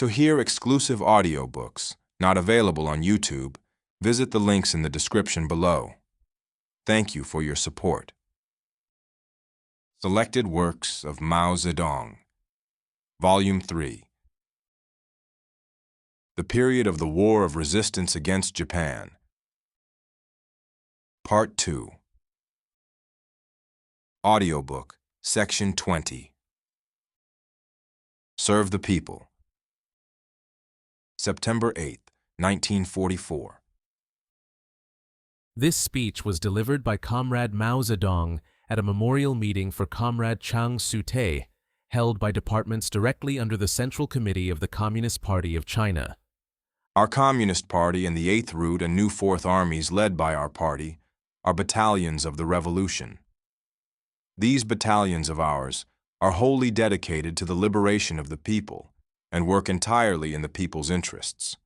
To hear exclusive audiobooks, not available on YouTube, visit the links in the description below. Thank you for your support. Selected Works of Mao Zedong, Volume 3. The Period of the War of Resistance Against Japan. Part 2. Audiobook, Section 20. Serve the People. September 8, 1944. This speech was delivered by Comrade Mao Zedong at a memorial meeting for Comrade Chiang Su-te, held by departments directly under the Central Committee of the Communist Party of China. Our Communist Party and the 8th Route and new 4th Armies led by our party are battalions of the Revolution. These battalions of ours are wholly dedicated to the liberation of the people and work entirely in the people's interests.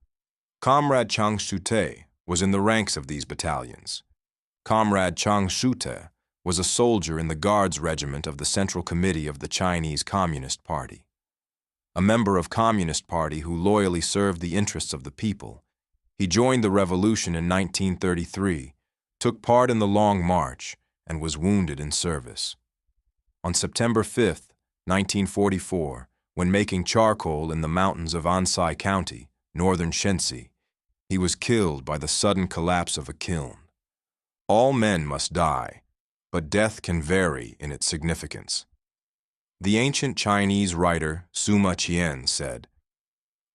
Comrade Chiang Su-te was in the ranks of these battalions. Comrade Chiang Su-te was a soldier in the Guards Regiment of the Central Committee of the Chinese Communist Party. A member of Communist Party who loyally served the interests of the people, he joined the revolution in 1933, took part in the Long March, and was wounded in service. On September 5, 1944, when making charcoal in the mountains of Ansai County, northern Shensi, he was killed by the sudden collapse of a kiln. All men must die, but death can vary in its significance. The ancient Chinese writer Sima Qian said,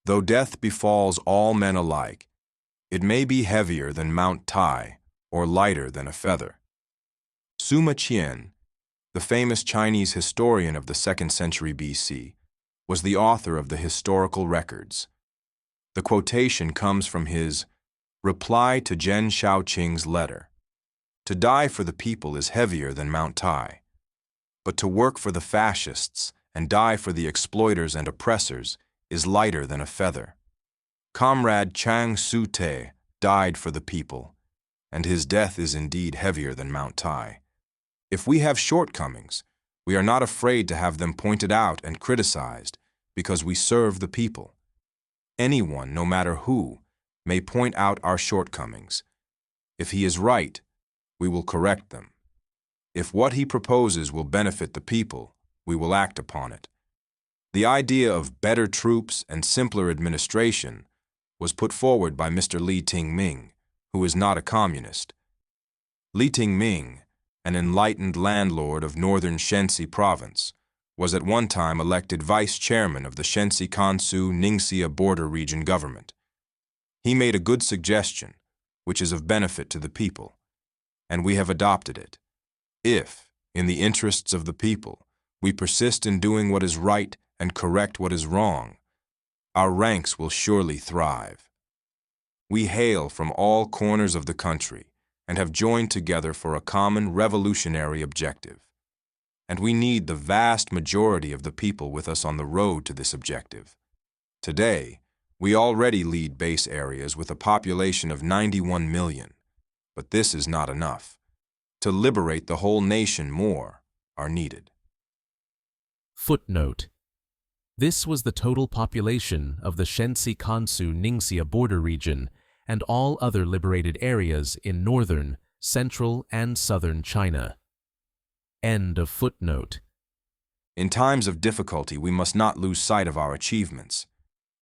"Though death befalls all men alike, it may be heavier than Mount Tai or lighter than a feather." Sima Qian, the famous Chinese historian of the 2nd century BC, was the author of the historical records. The quotation comes from his reply to Zhen Shaoqing's letter. To die for the people is heavier than Mount Tai, but to work for the fascists and die for the exploiters and oppressors is lighter than a feather. Comrade Chiang Su-te died for the people, and his death is indeed heavier than Mount Tai. If we have shortcomings, we are not afraid to have them pointed out and criticized because we serve the people. Anyone, no matter who, may point out our shortcomings. If he is right, we will correct them. If what he proposes will benefit the people, we will act upon it. The idea of better troops and simpler administration was put forward by Mr. Li Ting-ming, who is not a communist. Li Ting-ming, an enlightened landlord of northern Shensi province, was at one time elected vice chairman of the Shensi Kansu Ningxia border region government. He made a good suggestion, which is of benefit to the people, and we have adopted it. If, in the interests of the people, we persist in doing what is right and correct what is wrong, our ranks will surely thrive. We hail from all corners of the country and have joined together for a common revolutionary objective. And we need the vast majority of the people with us on the road to this objective. Today, we already lead base areas with a population of 91 million, but this is not enough. To liberate the whole nation, more are needed. Footnote: This was the total population of the Shensi Kansu Ningxia border region and all other liberated areas in northern, central, and southern China. End of footnote. In times of difficulty, we must not lose sight of our achievements.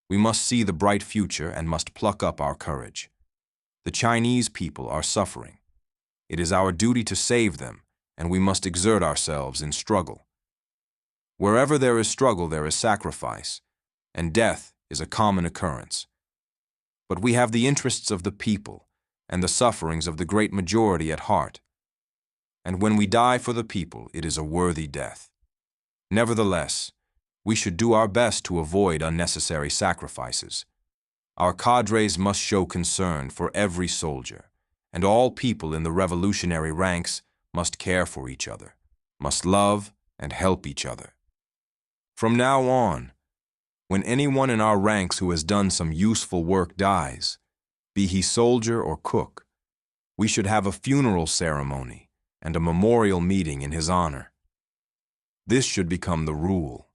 We must see the bright future and must pluck up our courage. The Chinese people are suffering. It is our duty to save them, and we must exert ourselves in struggle. Wherever there is struggle, there is sacrifice, and death is a common occurrence. But we have the interests of the people and the sufferings of the great majority at heart. And when we die for the people, it is a worthy death. Nevertheless, we should do our best to avoid unnecessary sacrifices. Our cadres must show concern for every soldier, and all people in the revolutionary ranks must care for each other, must love and help each other. From now on, when anyone in our ranks who has done some useful work dies, be he soldier or cook, we should have a funeral ceremony and a memorial meeting in his honor. This should become the rule,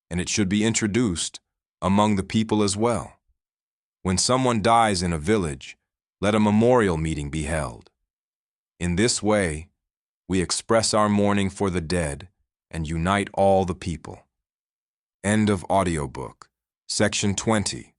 and it should be introduced among the people as well. When someone dies in a village, let a memorial meeting be held. In this way, we express our mourning for the dead and unite all the people. End of audiobook. Section 20.